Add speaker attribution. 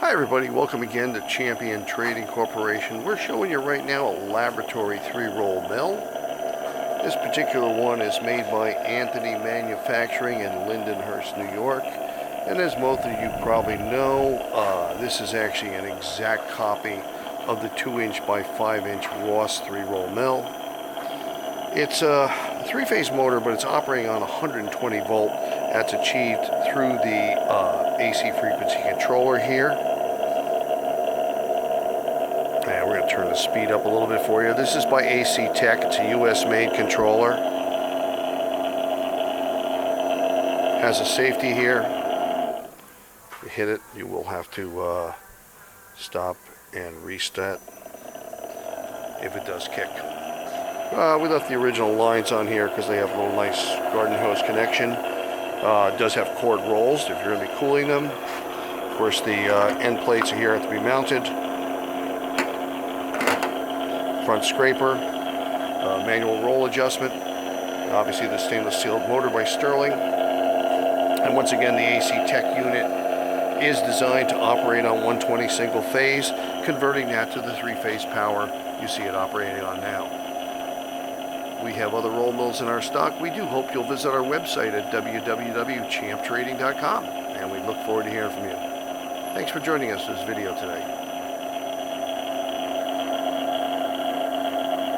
Speaker 1: Hi everybody, welcome again to Champion Trading Corporation. We're showing you right now a laboratory 3-roll mill. This particular one is made by Anthony Manufacturing in Lindenhurst, New York. And as most of you probably know, this is actually an exact copy of the 2-inch by 5-inch Ross 3-roll mill. It's a 3-phase motor, but it's operating on 120 volt. That's achieved through the AC frequency controller here. And we're going to turn the speed up a little bit for you. This is by AC Tech. It's a US made controller. Has a safety here. If you hit it, you will have to stop and restart if it does kick. We left the original lines on here because they have a little nice garden hose connection. It does have cord rolls if you're going to be cooling them. Of course, the end plates are here have to be mounted. Front scraper, manual roll adjustment. Obviously, the stainless steel motor by Sterling. And once again, the AC Tech unit is designed to operate on 120 single phase, converting that to the 3-phase power you see it operating on now. We have other roll mills in our stock. We do hope you'll visit our website at www.champtrading.com, and we look forward to hearing from you. Thanks for joining us in this video today.